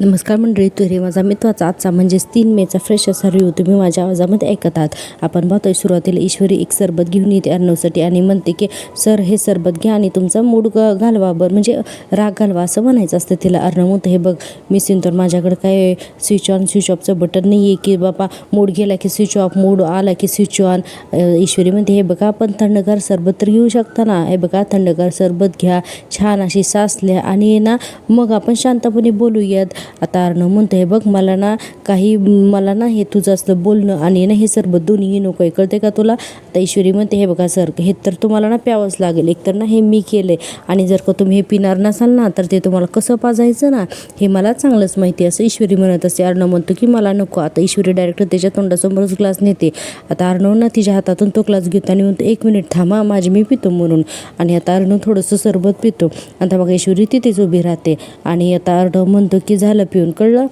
नमस्कार मंडळी, तुरे माझा मित्राचा आजचा म्हणजेच 3 मेचा फ्रेश असा रिव्ह्यू तुम्ही माझ्या आवाजामध्ये ऐकत आहात. आपण पाहतोय सुरुवातीला ईश्वरी एक सरबत घेऊन येते अर्णवसाठी आणि म्हणते की सर हे सरबत घ्या आणि तुमचा मूड घालवा, बरं म्हणजे राग घालवा असं म्हणायचं असतं तिला. अर्णव म्हणतं हे बघ मी तर माझ्याकडे काय स्विच ऑन स्विच ऑफचं बटन नाही आहे की बाबा मूड गेला की स्विच ऑफ, मूड आला की स्विच ऑन. ईश्वरी म्हणते हे बघा आपण थंडगार सरबत तर घेऊ शकता ना, हे बघा थंडगार सरबत घ्या, छान अशी सास लिहा आणि ना मग आपण शांतपणे बोलूयात. आता अर्णव म्हणतो हे बघ मला ना हे तुझं असलं बोलणं आणि ना हे सरबत दोन्ही नको आहे, कळते का तुला. आता ईश्वरी म्हणते हे बघा सर हे तर तुम्हाला ना प्यावंच लागेल, एकतर ना हे मी केले आणि जर का तुम्ही हे पिणार नसाल ना तर ते तुम्हाला कसं पाजायचं ना हे मला चांगलंच माहिती असं ईश्वरी म्हणत असते. अर्णव म्हणतो की मला नको. आता ईश्वरी डायरेक्ट त्याच्या तोंडासमोरच ग्लास नेते. आता अर्णव ना तिच्या हातातून तो ग्लास घेतो आणि म्हणतो 1 मिनिट थांबा माझी मी पितो म्हणून. आणि आता अर्णव थोडंसं सरबत पितो. आता बघा ईश्वरी तिथेच उभी राहते आणि आता अर्णव म्हणतो की झालं पिऊन, कळलं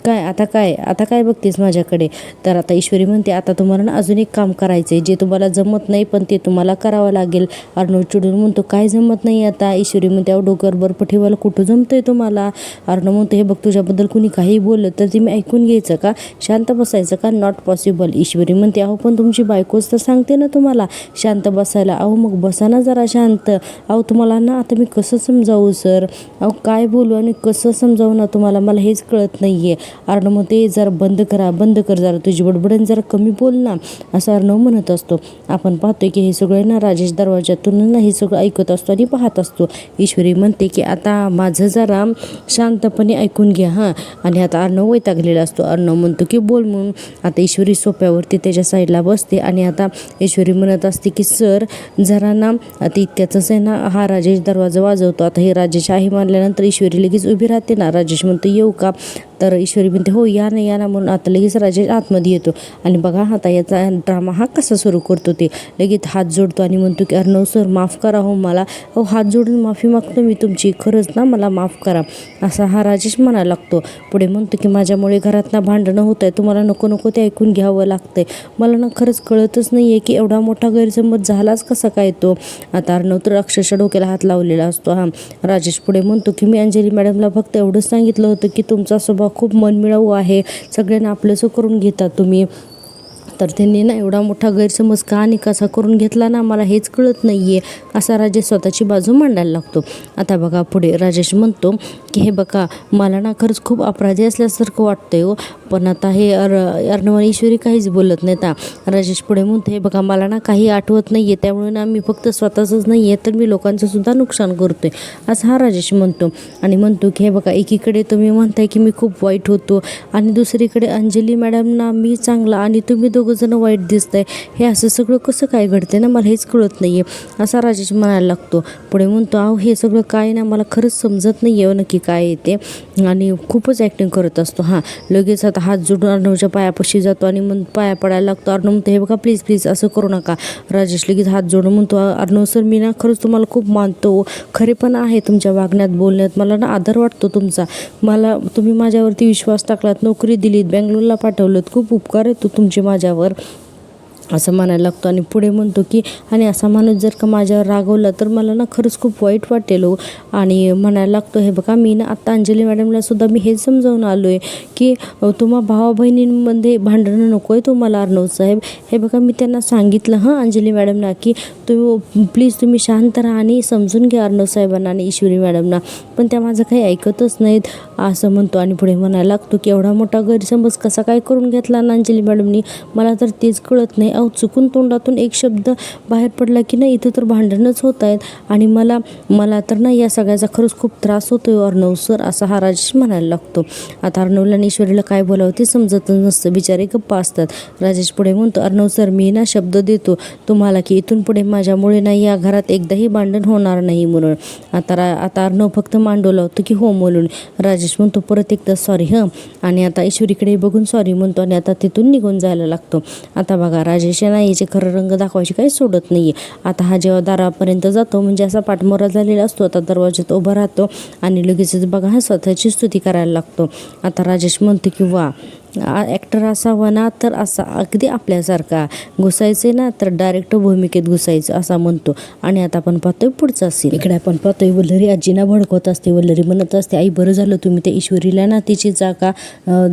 आता काय बघतेस माझ्याकडे. तर आता ईश्वरी म्हणते आता तुम्हाला ना अजून एक काम करायचं आहे जे तुम्हाला जमत नाही पण ते तुम्हाला करावं लागेल. अर्णव चिडून म्हणतो काय जमत नाही आता. ईश्वरी म्हणते अहो डोक्यावर बर्फ ठेवायला कुठं जमतंय तुम्हाला. अर्णव म्हणतो हे बघ तुझ्याबद्दल कुणी काही बोललं तर ते मी ऐकून घ्यायचं का, शांत बसायचं का, नॉट पॉसिबल. ईश्वरी म्हणते अहो पण तुमची बायकोच तर सांगते ना तुम्हाला शांत बसायला. अहो मग बसा ना जरा शांत. अहो तुम्हाला ना आता मी कसं समजावू सर, अहो काय बोलू आणि कसं समजावू ना तुम्हाला, मला हेच कळत नाही आहे. अर्णव म्हणते जरा बंद कर जरा तुझी बडबडण जरा कमी बोल ना, असं अर्णव म्हणत असतो. आपण पाहतोय की हे सगळं ना राजेश दरवाजातून ना हे सगळं ऐकत असतो आणि पाहत असतो. ईश्वरी म्हणते की आता माझं जरा शांतपणे ऐकून घ्या हां. आणि आता अर्णव वैतागलेला असतो. अर्णव म्हणतो की बोल म्हणून. आता ईश्वरी सोप्यावरती त्याच्या साईडला बसते आणि आता ईश्वरी म्हणत असते की सर जरा ना आता इतक्याच आहे ना हा राजेश दरवाजा वाजवतो. आता हे राजेश आहे मानल्यानंतर ईश्वरी लगेच उभी राहते ना. राजेश म्हणतो येऊ का, तर ईश्वरी म्हणते हो या ना म्हणून. आता लगेच राजेश आतमध्ये येतो आणि बघा आता याचा ड्रामा हा कसा सुरू करतो ते. लगेच हात जोडतो आणि म्हणतो की अर्णव सर माफ करा हो मला, हो हात जोडून माफी मागतो मी तुमची, खरंच ना मला माफ करा असा हा राजेश म्हणायला लागतो. पुढे म्हणतो की माझ्यामुळे घरात ना भांडणं होत आहे, तुम्हाला नको ते ऐकून घ्यावं लागतंय, मला ना खरंच कळतच नाही आहे की एवढा मोठा गैरसमज झालाच कसा काय तो. आता अर्णव तर अक्षरशः डोक्याला हात लावलेला असतो. हां राजेश पुढे म्हणतो की मी अंजली मॅडमला फक्त एवढंच सांगितलं होतं की तुमचा स्वभाव खूप मनमिळावू आहे, सगळ्यांना आपलंसं करून घेता तुम्ही, तर त्यांनी ना एवढा मोठा गैरसमज का आणि कसा करून घेतला ना मला हेच कळत नाही आहे, असा राजेश स्वतःची बाजू मांडायला लागतो. आता बघा पुढे राजेश म्हणतो की हे बघा मला ना खरंच खूप अपराधी असल्यासारखं वाटतंय हो, पण आता हे अर्णव ईश्वरी काहीच बोलत नाही. आता राजेश पुढे म्हणतो हे बघा मला ना काही आठवत नाही आहे, त्यामुळे ना मी फक्त स्वतःचंच नाही आहे तर मी लोकांचं सुद्धा नुकसान करतोय असं हा राजेश म्हणतो. आणि म्हणतो की हे बघा एकीकडे तुम्ही म्हणताय की मी खूप वाईट होतो आणि दुसरीकडे अंजली मॅडमना मी चांगला आणि तुम्ही जण वाईट दिसतंय, हे असं सगळं कसं काय घडतंय ना मला हेच कळत नाही आहे असा राजेश म्हणायला लागतो. पुढे म्हणतो अहो हे सगळं काय ना मला खरंच समजत नाही आहे नक्की काय येते आणि खूपच ॲक्टिंग करत असतो. हां लगेच आता हात जोडून अर्णवच्या पायापाशी जातो आणि मग पाया पडायला लागतो. अर्णव म्हणतो हे बघा प्लीज असं करू नका. राजेश लगेच हात जोडून म्हणतो अर्णव सर मी ना खरंच तुम्हाला खूप मानतो, खरे पण आहे तुमच्या वागण्यात बोलण्यात, मला ना आदर वाटतो तुमचा, मला तुम्ही माझ्यावरती विश्वास टाकलात, नोकरी दिलीत, बँगलोरला पाठवलं, खूप उपकार येतो तुमचे माझ्यावर असं म्हणायला लागतो. आणि पुढे म्हणतो की आणि असा माणूस जर का माझ्यावर रागवला तर मला ना खरंच खूप वाईट वाटेल हो. आणि म्हणायला लागतो हे बघा मी ना आत्ता अंजली मॅडमला सुद्धा मी हेच समजावून आलो आहे की तुम्हा भावा बहिणींमध्ये भांडणं नको आहे तुम्हाला अर्णव साहेब, हे बघा मी त्यांना सांगितलं हां अंजली मॅडमना की तुम्ही शांत राहा आणि समजून घ्या अर्णव साहेबांना आणि ईश्वरी मॅडमना, पण त्या माझं काही ऐकतच नाहीत असं म्हणतो. आणि पुढे म्हणायला लागतो की एवढा मोठा गैरसमज कसा काय करून घेतला ना अंजली मॅडमनी, मला तर तेच कळत नाही. अहो चुकून तोंडातून एक शब्द बाहेर पडला की नाही इथं तर भांडणच होत आहेत आणि मला तर ना या सगळ्याचा खरंच खूप त्रास होतोय अर्णव सर असा हा राजेश म्हणायला लागतो. आता अर्णवला आणि ईश्वरीला काय बोलावं ते समजतच नसतं, बिचारे गप्प असतात. राजेश पुढे म्हणतो अर्णव सर मी ना शब्द देतो तुम्हाला की इथून पुढे माझ्यामुळे ना या घरात एकदाही भांडण होणार नाही म्हणून. आता अर्णव फक्त मांडू लावतो की हो म्हणून. राजेश म्हणतो परत एकदा सॉरी हं, आणि आता ईश्वरीकडे बघून सॉरी म्हणतो आणि आता तिथून निघून जायला लागतो. आता बघा राजेश ना याचे खरं रंग दाखवायचे काही सोडत नाही आहे. आता हा जेव्हा दारापर्यंत जातो म्हणजे असा पाठमोरा झालेला असतो, आता दरवाज्यात उभा राहतो आणि लगेचच बघा हा स्वतःची स्तुती करायला लागतो. आता राजेश म्हणतो की वा ॲक्टर असावा ना तर असा अगदी आपल्यासारखा, घुसायचे ना तर डायरेक्ट भूमिकेत घुसायचं असा म्हणतो. आणि आता आपण पाहतोय पुढचा सीन. इकडे आपण पाहतोय वल्लरी आजीना भडकवत असते. वल्लरी म्हणत असते, आई बरं झालं तुम्ही त्या ईश्वरीला ना तिची जागा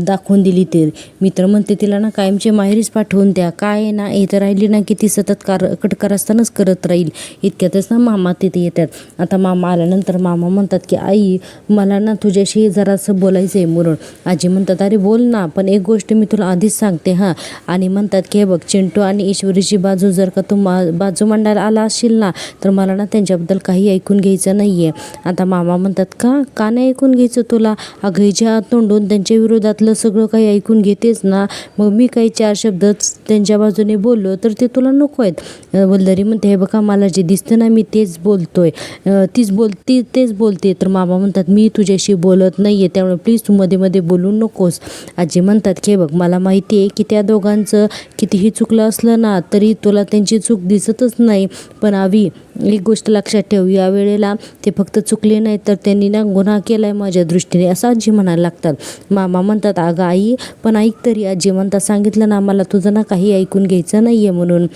दाखवून दिली. ते मी तर म्हणते तिला ना कायमची माहेरीच पाठवून द्या. काय आहे ना इथं राहिली ना की ती सतत कटकार असतानाच करत राहील. इतक्यातच ना मामा तिथे येतात. आता मामा आल्यानंतर मामा म्हणतात की आई मला ना तुझ्याशी जरासं बोलायचं आहे म्हणून. आजी म्हणतात अरे बोल ना, पण एक गोष्ट मी तुला आधीच सांगते हां. आणि म्हणतात की हे बघ चिंटू आणि ईश्वरीची बाजू जर का तू बाजू मांडायला आला असशील ना तर मला ना त्यांच्याबद्दल काही ऐकून घ्यायचं नाही आहे. आता मामा म्हणतात का नाही ऐकून घ्यायचं तुला? अगं हिच्या तोंडून त्यांच्या विरोधातलं सगळं काही ऐकून घेतेच ना, मग मी काही 4 शब्द त्यांच्या बाजूने बोललो तर ते तुला नको आहेत. वल्लरी म्हणते हे बघा मला जे दिसतं ना मी तेच बोलतोय, तेच बोलते. तर मामा म्हणतात मी तुझ्याशी बोलत नाही आहे, त्यामुळे प्लीज तू मध्ये मध्ये बोलू नकोस. आजी म्हणतात की बघ मला माहिती आहे की त्या दोघांचं कितीही चुकलं असलं ना तरी तुला त्यांची चूक दिसतच नाही. पण आवी एक गोष्ट लक्षात ठेव, या वेळेला ते फक्त चुकले नाही तर त्यांनी ना गुन्हा केला आहे माझ्या दृष्टीने, असं आजी म्हणायला लागतात. मामा म्हणतात अगं आई पण ऐक तरी. आजी म्हणतात सांगितलं ना मला तुझं ना काही ऐकून घ्यायचं नाही आहे म्हणून.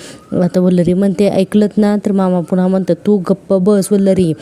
आता वल्लरी म्हणते ऐकलत ना? तर मामा पुन्हा म्हणतात तू गप्प बस वल्लरी.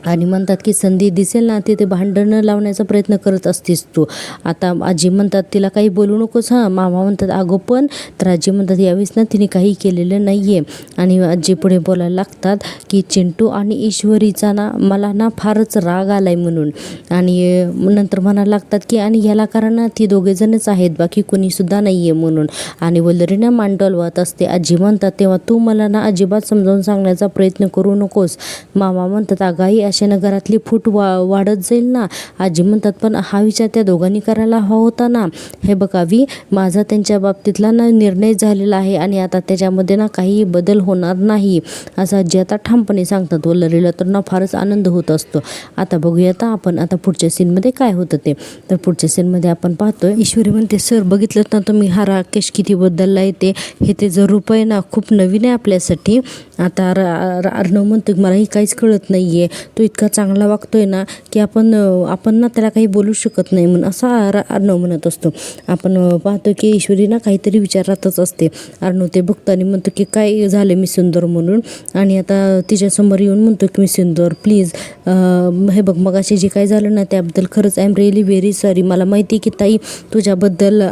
आणि म्हणतात की संधी दिसेल ना तिथे भांडणं लावण्याचा प्रयत्न करत असतीस तू. आता आजी म्हणतात तिला काही बोलू नकोस हां. मामा म्हणतात अगो पण. तर आजी म्हणतात यावेळेस ना तिने काही केलेलं नाही आहे. आणि आजी पुढे बोलायला लागतात की चिंटू आणि ईश्वरीचा ना मला ना फारच राग आला आहे म्हणून. आणि नंतर म्हणायला लागतात की आणि ह्याला कारण ना ती दोघेजणच आहेत, बाकी कोणीसुद्धा नाही आहे म्हणून. आणि वल्लरी ना मान डोलवत असते. आजी म्हणतात तेव्हा तू मला ना अजिबात समजावून सांगण्याचा प्रयत्न करू नकोस. मामा म्हणतात अगाई अशाने घरातली फूट वाढत जाईल ना. आजी म्हणतात पण हा विचार त्या दोघांनी करायला हवा होता ना. हे बघावी माझा त्यांच्या बाबतीतला ना निर्णय झालेला आहे आणि आता त्याच्यामध्ये ना काही बदल होणार नाही, असं आजी आता ठामपणे सांगतात. वल्लरीला तर ना फारच आनंद होत असतो. आता बघूया आपण आता पुढच्या सीनमध्ये काय होतं ते. तर पुढच्या सीनमध्ये आपण पाहतोय ईश्वरी म्हणते सर बघितलं ना तुम्ही हा राकेश किती बदलला आहे ते. हे त्याचं रूप आहे ना खूप नवीन आहे आपल्यासाठी. आता अर्णव म्हणतो मलाही काहीच कळत नाही आहे, तो इतका चांगला वागतोय ना की आपण ना त्याला काही बोलू शकत नाही म्हणून असा अर्णव म्हणत असतो. आपण पाहतो की ईश्वरी ना काहीतरी विचारातच असते. अर्णव ते बघतो आणि म्हणतो की काय झालं मी सुंदर म्हणून. आणि आता तिच्यासमोर येऊन म्हणतो की मी सुंदर प्लीज हे बघ मग असे जे काही झालं ना त्याबद्दल खरंच I am really very sorry. मला माहिती आहे की ताई तुझ्याबद्दल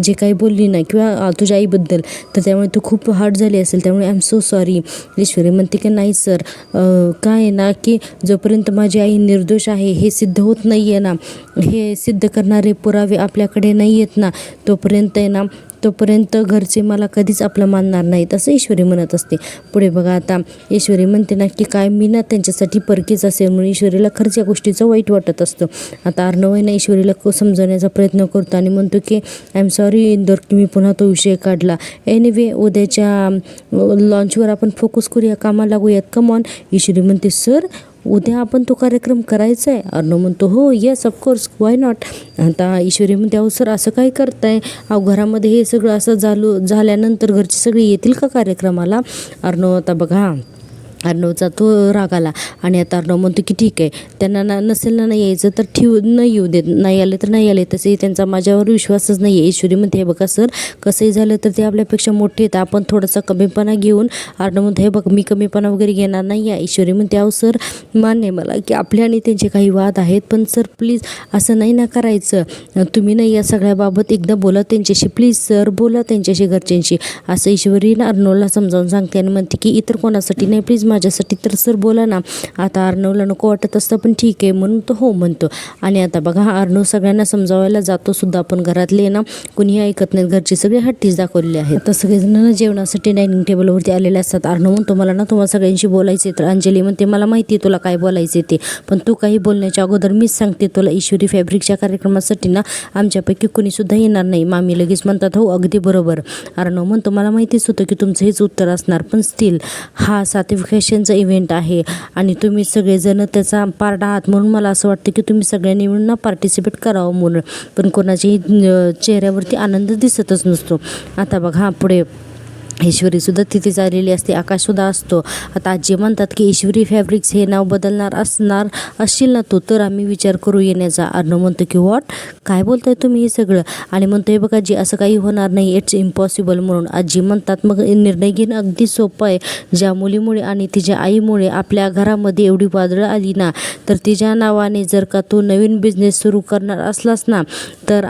जे काही बोलली ना किंवा तुझ्या आईबद्दल तर त्यामुळे तू खूप हार्ट झाली असेल, त्यामुळे आय एम सो सॉरी. ईश्वरी म्हणते की नाही सर काय आहे ना की जोपर्यंत माझी आई निर्दोष आहे हे सिद्ध होत नाही आहे ना, हे सिद्ध करणारे पुरावे आपल्याकडे नाही आहेत ना तोपर्यंत आहे ना घरचे मला कधीच आपलं मानणार नाहीत, असं ईश्वरी म्हणत असते. पुढे बघा आता ईश्वरी म्हणते ना की काय मी ना त्यांच्यासाठी परकीच असेल म्हणून ईश्वरीला खरंच या गोष्टीचं वाईट वाटत असतं. आता अर्णव आहे ना ईश्वरीला समजवण्याचा प्रयत्न करतो आणि म्हणतो की आय एम सॉरी इंदोर की मी पुन्हा तो विषय काढला. एनिवे उद्याच्या लॉन्चवर आपण फोकस करूया, कामाला लागूयात, कम ऑन. ईश्वरी म्हणते सर उद्या आपण तो कार्यक्रम करायचा आहे. अर्णव म्हणतो हो येस ऑफकोर्स वाय नॉट. आता ईश्वरी म्हणते अहो सर असं काय करताय, अहो घरामध्ये हे सगळं असं झाल्यानंतर घरचे सगळे येतील का कार्यक्रमाला. अर्णव आता बघा अर्णवचा तो राग आला आणि आता अर्णव म्हणतो की ठीक आहे त्यांना नसेल ना नाही यायचं तर नाही येऊ देत, नाही आले तर नाही आले, तसे त्यांचा माझ्यावर विश्वासच नाही आहे. ईश्वरी म्हणते हे बघा सर कसंही झालं तर ते आपल्यापेक्षा मोठे आहेत, आपण थोडासा कमीपणा घेऊन. अर्णव म्हणते हे बघ मी कमीपणा वगैरे घेणार नाही आहे. ईश्वरी म्हणते अहो सर मान्य मला की आपले आणि त्यांचे काही वाद आहेत, पण सर प्लीज असं नाही ना करायचं. तुम्ही नाही या सगळ्याबाबत एकदा बोला त्यांच्याशी, प्लीज सर बोला त्यांच्याशी घरच्यांशी, असं ईश्वरी अर्णवला समजावून सांगते. आणि म्हणते की इतर कोणासाठी नाही प्लीज माझ्यासाठी तर सर बोला ना. आता अर्णवला नको वाटत असतं पण ठीक आहे म्हणून तो हो म्हणतो. आणि आता बघा हा अर्णव सगळ्यांना समजावायला जातो सुद्धा, पण घरातले ना कुणीही ऐकत नाहीत, घरचे सगळे हट्टीच दाखवलेले आहेत. आता सगळेजण जेवणासाठी डायनिंग टेबलवरती आलेले असतात. अर्णव म्हणतो मला ना तुम्हाला सगळ्यांशी बोलायचे. तर अंजली म्हणते मला माहिती आहे तुला काय बोलायचे ते, पण तू काही बोलण्याच्या अगोदर मीच सांगते तुला ईश्वरी फॅब्रिकच्या कार्यक्रमासाठी ना आमच्यापैकी कोणीसुद्धा येणार नाही. मामी लगेच म्हणतात हो अगदी बरोबर. अर्णव म्हणतो मला माहितीच होतं की तुमचं हेच उत्तर असणार, पण स्टील हा फॅशनचा इव्हेंट आहे आणि तुम्ही सगळेजण त्याचा पार्ट आहात म्हणून मला असं वाटतं की तुम्ही सगळ्यांनी मिळून ना पार्टिसिपेट करावं म्हणून, पण कोणाच्याही चेहऱ्यावरती आनंद दिसतच नसतो. आता बघा पुढे ईश्वरीसुद्धा तिथेच आलेली असते, आकाशसुद्धा असतो. आता आजी म्हणतात की ईश्वरी फॅब्रिक्स हे नाव बदलणार असशील ना तू, तर आम्ही विचार करू येण्याचा. अर्णव म्हणतो की व्हॉट, काय बोलताय तुम्ही हे सगळं? आणि म्हणतो हे बघा आजी, असं काही होणार नाही, इट्स इम्पॉसिबल म्हणून. आजी म्हणतात मग निर्णय घेणं अगदी सोपं आहे. ज्या मुलीमुळे आणि तिच्या आईमुळे आपल्या घरामध्ये एवढी वादळं आली ना, तर तिच्या नावाने जर का तू नवीन बिझनेस सुरू करणार असलास ना, तर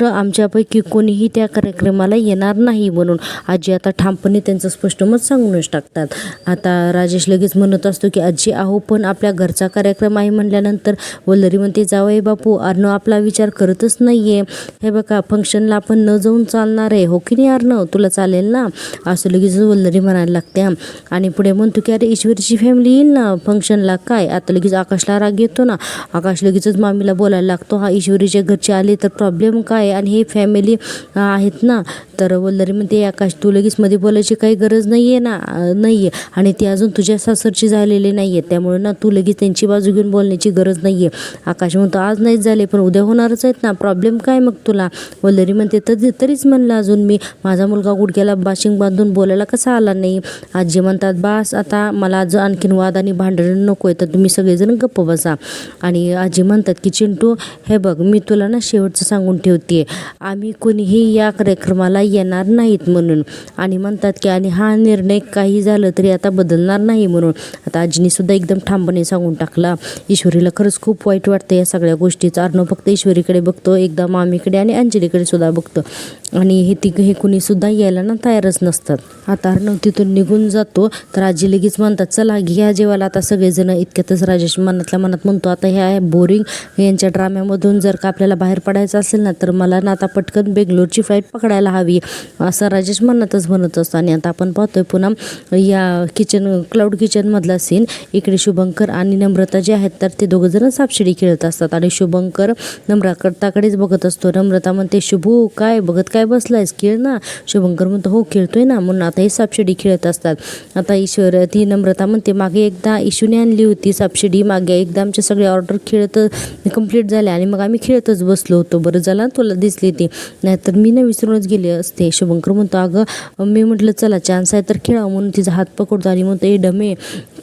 आमच्यापैकी कोणीही त्या कार्यक्रमाला येणार नाही म्हणून आजी आता ठामपणे त्यांचं स्पष्ट मत सांगूनच टाकतात. आता राजेश लगेच म्हणत असतो की आजी अहो, पण आपल्या घरचा कार्यक्रम आहे म्हणल्यानंतर. वल्लरी म्हणते जावई बापू, अर्णव आपला विचार करतच नाहीये. हे बघा, फंक्शनला आपण न जाऊन चालणार आहे, हो की नाही अर्णव, तुला चालेल ना? असं लगेच वल्लरी म्हणायला लागते. आणि पुढे म्हणतो की अरे ईश्वरीची फॅमिली येईल ना फंक्शनला, काय? आता लगेच आकाशला राग येतो ना. आकाश लगेचच मामीला बोलायला लागतो, हा ईश्वरीच्या घरचे आले तर प्रॉब्लेम काय, आणि हे फॅमिली आहेत ना. तर वल्लरी म्हणते आकाश, तू लगेच मध्ये बोलायची काही गरज नाही आहे, आणि ती अजून तुझ्या सासरची झालेली नाही आहे, त्यामुळे ना तू लगेच त्यांची बाजू घेऊन बोलण्याची गरज नाही आहे. आकाश म्हणतो आज नाहीच झाले पण उद्या होणारच आहेत ना, प्रॉब्लेम काय मग तुला? वल्लरी म्हणते तरीच म्हणलं अजून मी, माझा मुलगा गुडघ्याला बाशिंग बांधून बोलायला कसा आला नाही? आजी म्हणतात बास आता, मला आज आणखीन वाद आणि भांडण नको आहे, तर तुम्ही सगळेजण गप्प बसा. आणि आजी म्हणतात की चिंटू, हे बघ मी तुला ना शेवटचं सांगून ठेवते, आम्ही कोणीही या कार्यक्रमाला येणार नाहीत म्हणून. आणि म्हणतात की आणि हा निर्णय काही झालं तरी आता बदलणार नाही म्हणून. आता आजीने सुद्धा एकदम ठामपणे सांगून टाकला. ईश्वरीला खरंच खूप वाईट वाटतं या सगळ्या गोष्टीचं. अर्णव फक्त ईश्वरीकडे बघतो, एकदा मामीकडे आणि अंजलीकडे सुद्धा बघतो, आणि हे तिघं हे कुणी सुद्धा यायला ना तयारच नसतात. आता अर्णव तिथून निघून जातो तर आजी लगेच म्हणतात चला घ्या जेवायला आता सगळेजण. इतक्यातच राजेश मनातल्या मनात म्हणतो आता ह्या बोरिंग यांच्या ड्राम्यामधून जर का आपल्याला बाहेर पडायचं असेल ना, तर मला ना आता पटकन बेंगलोरची फ्लाईट पकडायला हवी, असं राजेश मनातच म्हणत असतो. आणि आता आपण पाहतोय पुन्हा या क्लाउड किचनमधला सीन. इकडे शुभंकर आणि नम्रता जे आहेत तर ते दोघं जण सापशिडी खेळत असतात, आणि शुभंकर नम्रताकडेच बघत असतो. नम्रता म्हणते शुभू काय बघत काय बसलायस, खेळ ना. शुभंकर म्हणतो हो खेळतोय ना, म्हणून आता हे सापशिडी खेळत असतात. आता ती नम्रता म्हणते मागे एकदा इशूने आणली होती सापशिडी, मागे एकदा आमच्या सगळे ऑर्डर खेळत कंप्लीट झाले आणि मग आम्ही खेळतच बसलो होतो, बरं झालं तुला दिसली ती, नाहीतर मी ना विसरूनच गेले असते. शुभंकर म्हणतो अगं मी म्हटलं चला चान्स आहे तर खेळावं, म्हणून तिचा हात पकडतो आणि म्हणतो ए डमे,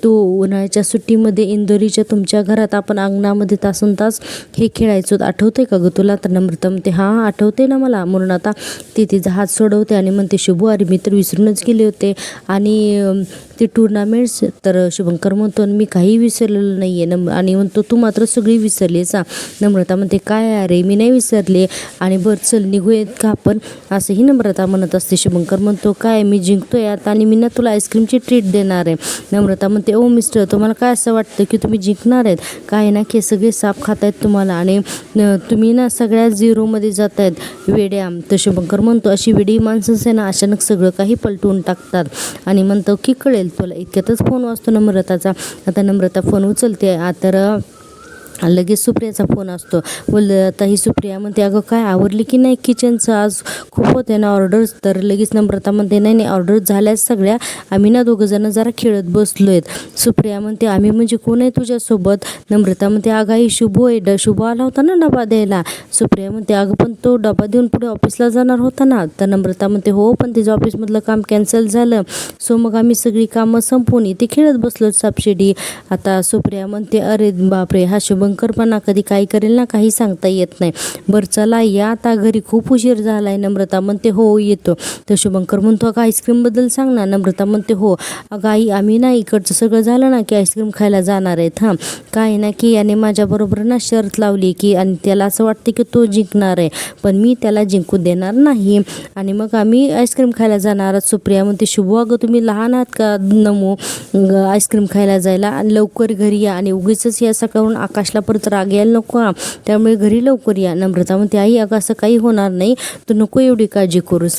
तू उन्हाळ्याच्या सुट्टीमध्ये इंदोरीच्या तुमच्या घरात आपण अंगणामध्ये तासन तास हे खेळायचो, आठवतंय का गं तुला? तर नम्रता म्हणते हां आठवते ना मला. म्हणून आता ती तिचा हात सोडवते आणि म्हणते शुभू अरे मी तर विसरूनच गेले होते, आणि ते टुर्नामेंट्स. तर शुभंकर म्हणतो मी काही विसरलेलं नाही आहे आणि म्हणतो तू मात्र सगळी विसरलीस हा. नम्रता म्हणते काय अरे मी नाही विसरले, आणि बरं चल निघूयात का आपण, असंही नम्रता म्हणत असते. शुभंकर म्हणतो काय मी जिंकतोय आता आणि मी ना तुला आईस्क्रीमची ट्रीट देणार आहे. नम्रता म्हणते ओ मिस्टर तुम्हाला काय असं वाटतं की तुम्ही जिंकणार आहेत काय ना, की सगळे साप खात आहेत तुम्हाला आणि तुम्ही ना सगळ्या झिरोमध्ये जात आहेत वेड्या. तर शुभंकर म्हणतो अशी वेडी माणसंच आहे ना अचानक सगळं काही पलटवून टाकतात, आणि म्हणतो की कळेल तुला. इतक्यातच फोन वाजतो नम्रताचा. आता नम्रता फोन उचलते, तर लगेच सुप्रियाचा फोन असतो. आता ही सुप्रिया म्हणते अगं काय आवरली की नाही किचनचं, आज खूप होते ना ऑर्डर्स. तर लगेच नम्रता म्हणते नाही ऑर्डर झाल्याच सगळ्या, आम्ही ना दोघं जण जरा खेळत बसलो आहेत. सुप्रिया म्हणते आम्ही म्हणजे कोण आहे तुझ्यासोबत? नम्रता म्हणते अगं ही शुभू आहे, शुभू आला होता ना डबा द्यायला. सुप्रिया म्हणते अगं पण तो डबा देऊन पुढे ऑफिसला जाणार होता ना. तर नम्रता म्हणते हो पण त्याचं ऑफिसमधलं काम कॅन्सल झालं, सो मग आम्ही सगळी कामं संपवून इथे खेळत बसलो सापशिडी. आता सुप्रिया म्हणते अरे बापरे हा शुभंकरपणा कधी काही करेल ना, काही सांगता येत नाही. बरं चला या आता घरी, खूप उशीर झाला आहे. नम्रता म्हणते हो येतो. तर शुभंकर म्हणतो अगं आईस्क्रीमबद्दल सांग ना. नम्रता म्हणते हो अगं आई आम्ही ना इकडचं सगळं झालं ना की आईस्क्रीम खायला जाणार आहेत. हां काय ना की याने माझ्याबरोबर ना शर्त लावली की, आणि त्याला असं वाटते की तो जिंकणार आहे पण मी त्याला जिंकू देणार नाही, आणि मग आम्ही आईस्क्रीम खायला जाणार आहोत. सुप्रिया म्हणते शुभू अगं तुम्ही लहान आहात का नमो आईस्क्रीम खायला जायला, आणि लवकर घरी या, आणि उगीच या सकाळून आकाशला परत राग यायला नको हा, त्यामुळे घरी लवकर या. नम्रता म्हणते आई अगं असं काही होणार नाही, तू नको एवढी काळजी करूस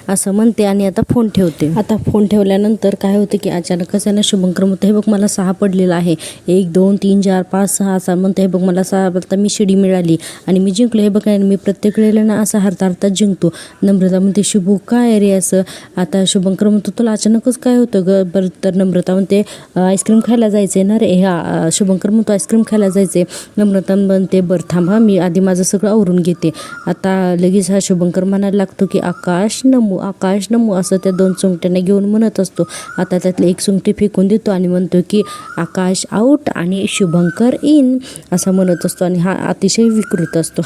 असं म्हणते, आणि आता फोन ठेवते. आता फोन ठेवल्यानंतर काय होते की अचानकच आहे ना शुभंकर म्हणते हे बघ मला 6 पडलेला आहे, 1 2 3 4 5 6 असा म्हणते. हे बघ मला 6 आता मी शिडी मिळाली आणि मी जिंकलो. हे बघ मी प्रत्येक वेळेला ना असं हरता जिंकतो. नम्रता म्हणते शुभू काय रे असं. आता शुभंकर म्हणतो तुला अचानकच काय होतं ग? बरं तर नम्रता म्हणते आईस्क्रीम खायला जायचं आहे ना रे. हा शुभंकर म्हणतो आईस्क्रीम खायला जायचं असते. नम्रता म्हणते बरं थांबा, मी आधी माझं सगळं आवरून घेते. आता लगेच हा शुभंकर म्हणायला लागतो की आकाश नमू असं त्या 2 सुंगट्यांना घेऊन म्हणत असतो. आता त्यातले एक सुंगटी फेकून देतो आणि म्हणतो की आकाश आऊट आणि शुभंकर इन असं म्हणत असतो. आणि हा अतिशय विकृत असतो.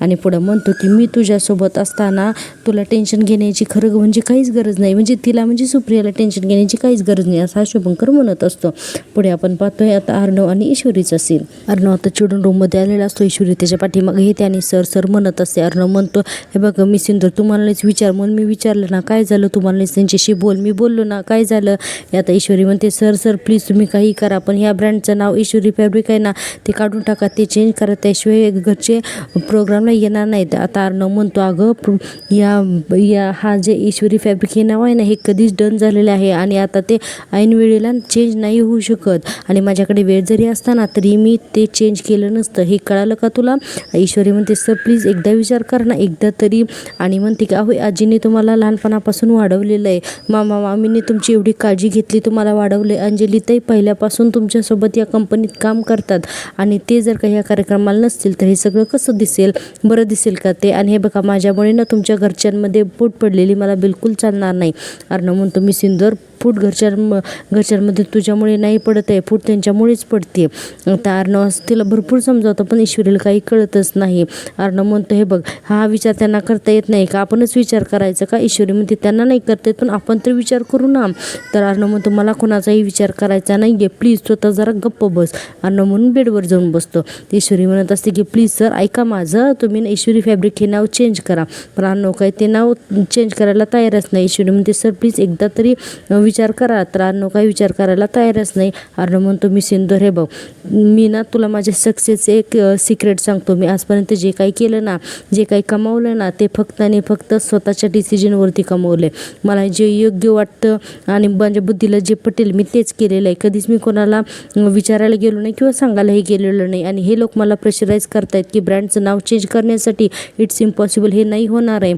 आणि पुढं म्हणतो की मी तुझ्यासोबत असताना तुला टेन्शन घेण्याची खरं म्हणजे काहीच गरज नाही, म्हणजे तिला म्हणजे सुप्रियाला टेन्शन घेण्याची काहीच गरज नाही असं हा शुभंकर म्हणत असतो. पुढे आपण पाहतोय आता अर्णव आणि ईश्वरीचा सीन. अर्णव आता चिडून रूममध्ये आलेला असतो. ईश्वरी त्याच्या पाठीमागे येते आणि सर म्हणत असते. अर्णव म्हणतो हे बघ मी सिंदूर तुम्हालाच विचार म्हणून मी विचारलं ना, काय झालं तुम्हालाच त्यांच्याशी बोल, मी बोललो ना, काय झालं. आता ईश्वरी म्हणते सर प्लीज तुम्ही काही करा, पण ह्या ब्रँडचं नाव ईश्वरी फॅब्रिक आहे ना ते काढून टाका, ते चेंज करा, त्याशिवाय घरचे प्रोग्रामला येणार नाहीत. आता अर्णव म्हणतो अगं या हा जे ईश्वरी फॅब्रिक हे नाव आहे ना हे कधीच डन झालेलं आहे आणि आता ते ऐन वेळेला चेंज नाही होऊ शकत आणि माझ्याकडे वेळ जरी असताना तरी मी ते चेंज केलं नसतं, हे कळालं का तुला. ईश्वरी म्हणते सर प्लीज एकदा विचार कर ना, एकदा तरी. आणि म्हणते की अहो आजीने तुम्हाला लहानपणापासून वाढवलेलं आहे, मामीने तुमची एवढी काळजी घेतली, तुम्हाला वाढवले. अंजलीताई पहिल्यापासून तुमच्यासोबत या कंपनीत काम करतात आणि ते जर का ह्या कार्यक्रमाला नसतील तर हे सगळं कसं दिसेल बरं, दिसेल का ते. आणि हे बघा माझ्यामुळे ना तुमच्या घरच्यांमध्ये फूट पडलेली मला बिलकुल चालणार नाही. अर्णव म्हणतो मी सिंदूर फूट घरच्यांमध्ये तुझ्यामुळे नाही पडत आहे, फूट त्यांच्यामुळेच पडते. आता अर्णव तिला भरपूर समजावतं पण ईश्वरीला काही कळतच नाही. अर्णव म्हणतो हे बघ हा विचार त्यांना करता येत नाही का, आपणच विचार करायचा का. ईश्वरी म्हणते त्यांना नाही करता येत पण आपण तर विचार करू ना. तर अर्णव म्हणतो मला कोणाचाही विचार करायचा नाही आहे, प्लीज स्वतः जरा गप्प बस. अर्णव म्हणून बेडवर जाऊन बसतो. ईश्वरी म्हणत असते की प्लीज सर ऐका माझं, तुम्ही ना ईश्वरी फॅब्रिक हे नाव चेंज करा. पण अर्णव काय ते नाव चेंज करायला तयारच नाही. ईश्वरी म्हणते सर प्लीज एकदा तरी विचार करा. तर अर्णव काही विचार करायला तयारच नाही. अर्णव म्हणतो मी सिंदूर हे बघ मी ना तुला माझ्या सक्सेसचे एक सिक्रेट सांगतो. मी आजपर्यंत जे काही केलं ना, जे काही कमावलं ना ते फक्त आणि फक्त स्वतःच्या डिसिजनवरती कमावलं. मला जे योग्य वाटतं आणि माझ्या बुद्धीला जे पटेल मी तेच केलेलं आहे. कधीच मी कोणाला विचारायला गेलो नाही किंवा सांगायलाही गेलेलं नाही. आणि हे लोक मला प्रेशराईज करतायत की ब्रँडचं नाव चेंज करण्यासाठी, इट्स इम्पॉसिबल, हे नाही होणार आहे.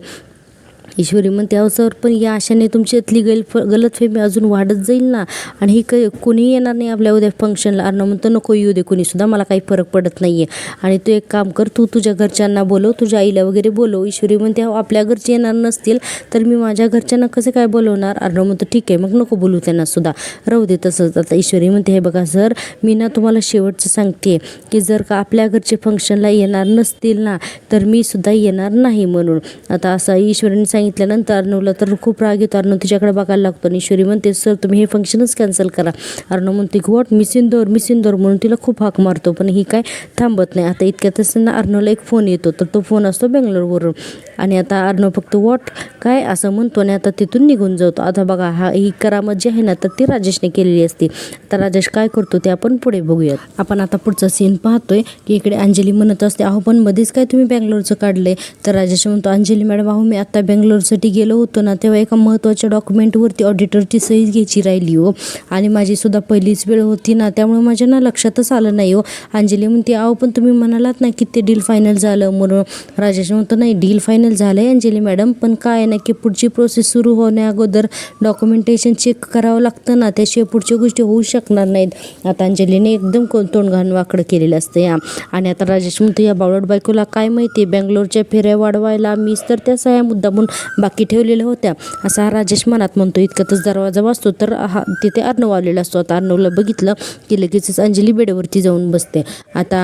ईश्वरी म्हणते अहो सर पण या आशाने तुमच्यातली गलतफहमी अजून वाढत जाईल ना आणि ही कोणी येणार नाही आपल्या उद्या फंक्शनला. अर्णव म्हणतो नको येऊ दे कोणीसुद्धा, मला काही फरक पडत नाही आहे. आणि तू एक काम कर, तू तुझ्या घरच्यांना बोलव, तुझ्या आईला वगैरे बोलव. ईश्वरी म्हणते अहो आपल्या घरचे येणार नसतील तर मी माझ्या घरच्यांना कसं काय बोलवणार. अर्णव म्हणतो ठीक आहे मग नको बोलू त्यांना सुद्धा, राहू दे तसंच. आता ईश्वरी म्हणते हे बघा सर मी ना तुम्हाला शेवटचं सांगते की जर का आपल्या घरचे फंक्शनला येणार नसतील ना तर मी सुद्धा येणार नाही म्हणून. आता असं ईश्वरीने सांगितल्यानंतर अर्णवला तर खूप राग येतो. अर्णव तिच्याकडे बघायला लागतो आणि ईश्वरी म्हणते सर तुम्ही हे फंक्शनच कॅन्सल करा. अर्णव म्हणते की वॉट, मी सिंदूर म्हणून तिला खूप हाक मारतो पण ही काय थांबत नाही. आता इतक्यातच ना अर्णवला एक फोन येतो, तर तो फोन असतो बेंगलोरवरून. आणि आता अर्णव फक्त वॉट काय असं म्हणतो आणि आता तिथून निघून जातो. आता बघा ही करामत जी आहे ना तर ती राजेशने केलेली असते. तर राजेश काय करतो ते आपण पुढे बघूयात. आपण आता पुढचा सीन पाहतोय की इकडे अंजली म्हणत असते अहो पण मध्येच काय तुम्ही बेंगलोरचं काढलंय. तर राजेश म्हणतो अंजली मॅडम अहो मी आता बेंगलोरसाठी गेलो होतो ना तेव्हा एका महत्त्वाच्या डॉक्युमेंटवरती ऑडिटरची सही घ्यायची राहिली हो, आणि माझी सुद्धा पहिलीच वेळ होती ना त्यामुळे माझ्या ना लक्षातच आलं नाही हो. अंजली म्हणते अहो पण तुम्ही म्हणालात ना की ते डील फायनल झालं म्हणून. राजेश म्हणतो नाही डील फायनल झालं आहे अंजली मॅडम, पण काय आहे ना की पुढची प्रोसेस सुरू होण्या अगोदर डॉक्युमेंटेशन चेक करावं लागतं ना, त्याशिवाय पुढच्या गोष्टी होऊ शकणार नाहीत. आता अंजलीने एकदम तोंड घाण वाकडं केलेलं असतं या. आणि आता राजेश म्हणतो या बावळट बायकोला काय माहिती बेंगलोरच्या फेऱ्या वाढवायला मीच तर त्या सह्या मुद्दामून बाकी ठेवलेल्या होत्या असा हा राजेश मनात म्हणतो. इतक्यातच दरवाजा वाजतो तर तिथे अर्णव आलेला असतो. आता अर्णवला बघितलं की लगेचच अंजली बेडवरती जाऊन बसते. आता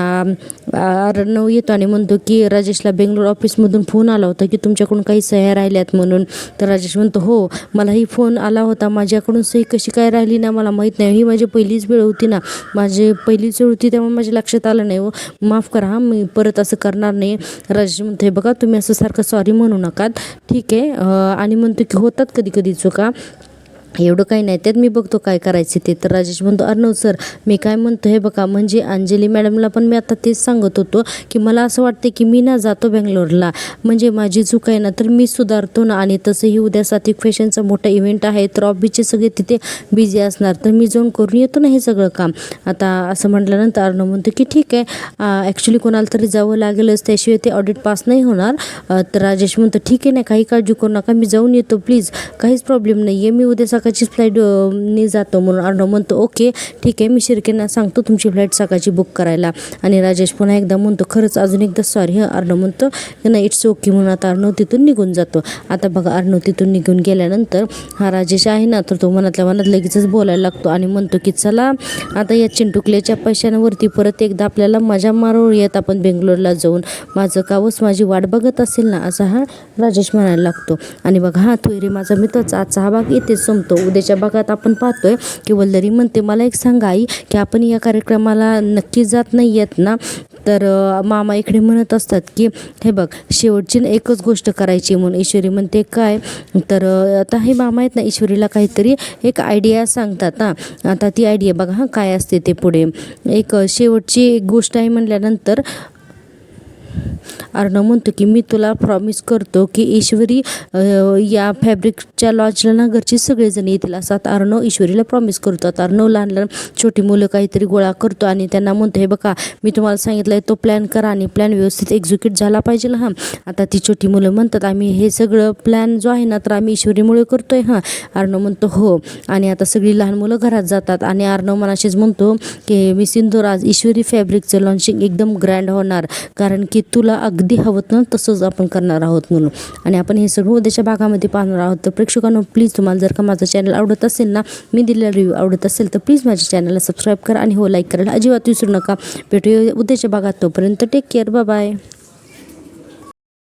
अर्णव येतो आणि म्हणतो की राजेशला बेंगलोर ऑफिसमधून फोन आला होता की तुमच्याकडून काही सह्या राहिल्यात म्हणून. तर राजेश म्हणतो हो मलाही फोन आला होता, माझ्याकडून सही कशी काय राहिली ना मला माहीत नाही, ही माझी पहिलीच वेळ होती ना, माझी पहिलीच वेळ होती त्यामुळे माझ्या लक्षात आलं नाही हो, माफ करा हा, मी परत असं करणार नाही. राजेश म्हणतो हे बघा तुम्ही असं सारखं सॉरी म्हणू नका ठीक आहे. आणि म्हणतो की होतात कधी कधी चुका, एवढं काही नाही त्यात मी बघतो काय करायचे ते. तर राजेश म्हणतो अर्णव सर मी काय म्हणतो हे बघा म्हणजे अंजली मॅडमला पण मी आता तेच सांगत होतो की मला असं वाटते की मी ना जातो बेंगलोरला, म्हणजे माझी चूक आहे ना तर मी सुधारतो ना, आणि तसंही उद्या सात्विक फॅशनचा मोठा इव्हेंट आहे तर ऑफिसचे सगळे तिथे बिझी असणार तर मी जाऊन करून येतो ना हे सगळं काम. आता असं म्हटल्यानंतर अर्णव म्हणतो की ठीक आहे ॲक्च्युली कोणाला तरी जावं लागेलच त्याशिवाय ते ऑडिट पास नाही होणार. तर राजेश म्हणतो ठीक आहे ना काही काळजी करू नका, मी जाऊन येतो प्लीज, काहीच प्रॉब्लेम नाही आहे, मी उद्या सकाळचीच फ्लाईट ने जातो म्हणून अर्णव म्हणतो ओके ठीक आहे, मी शिर्केंना सांगतो तुमची फ्लाईट सकाळची बुक करायला. आणि राजेश पुन्हा एकदा म्हणतो खरंच अजून एकदा सॉरी हं. अर्णव म्हणतो नाही इट्स ओके म्हणून आता अर्णव तिथून निघून जातो. आता बघा अर्णव तिथून निघून गेल्यानंतर हा राजेश आहे ना तर तो मनातल्या मनात लगेचच बोलायला लागतो आणि म्हणतो की चला आता या चिंटुकल्याच्या पैशांवरती परत एकदा आपल्याला मजा मारूयात आपण बेंगलोरला जाऊन, माझं कावस माझी वाट बघत असेल ना, असा हा राजेश म्हणायला लागतो. आणि बघा हा तू रे माझा मित्रचा आजचा हा भाग इथेच संपतो. उद्याच्या भागात आपण पाहतोय की वल्लरी म्हणते मला एक सांगा आई की आपण या कार्यक्रमाला नक्की जात नाही आहेत ना. तर मामा इकडे म्हणत असतात की हे बघ शेवटची एकच गोष्ट करायची म्हणून. ईश्वरी म्हणते काय, तर आता हे मामा आहेत ना ईश्वरीला काहीतरी एक आयडिया सांगतात. आता ती आयडिया बघा हां काय असते ते पुढे. एक शेवटची एक गोष्ट आहे म्हणल्यानंतर अर्णव म्हणतो की मी तुला प्रॉमिस करतो की ईश्वरी या फॅब्रिकच्या लॉजला ना घरचे सगळेजण येतील असं आता अर्णव ईश्वरीला प्रॉमिस करतो. आता अर्णव लहान लहान छोटी मुलं काहीतरी गोळा करतो आणि त्यांना म्हणतो हे बघा मी तुम्हाला सांगितलं आहे तो प्लॅन करा आणि प्लॅन व्यवस्थित एक्झिक्यूट झाला पाहिजे हां. आता ती छोटी मुलं म्हणतात आम्ही हे सगळं प्लॅन जो आहे ना तर आम्ही ईश्वरीमुळे करतोय हां. अर्णव म्हणतो हो. आणि आता सगळी लहान मुलं घरात जातात आणि अर्णव मनाशीच म्हणतो की मी सिंदूर आज ईश्वरी फॅब्रिकचं लॉन्चिंग एकदम ग्रँड होणार, कारण की तुला अगदी हवं ना तसंच आपण करणार आहोत म्हणून. आणि आपण हे सगळं उद्याच्या भागामध्ये पाहणार आहोत. तर प्रेक्षकांनो प्लीज तुम्हाला जर का माझं चॅनल आवडत असेल ना, मी दिलेला रिव्ह्यू आवडत असेल तर प्लीज माझ्या चॅनलला सबस्क्राईब करा आणि हो लाईक करायला अजिबात विसरू नका. भेटूया उद्याच्या भागात, तोपर्यंत टेक केअर, बाय बाय.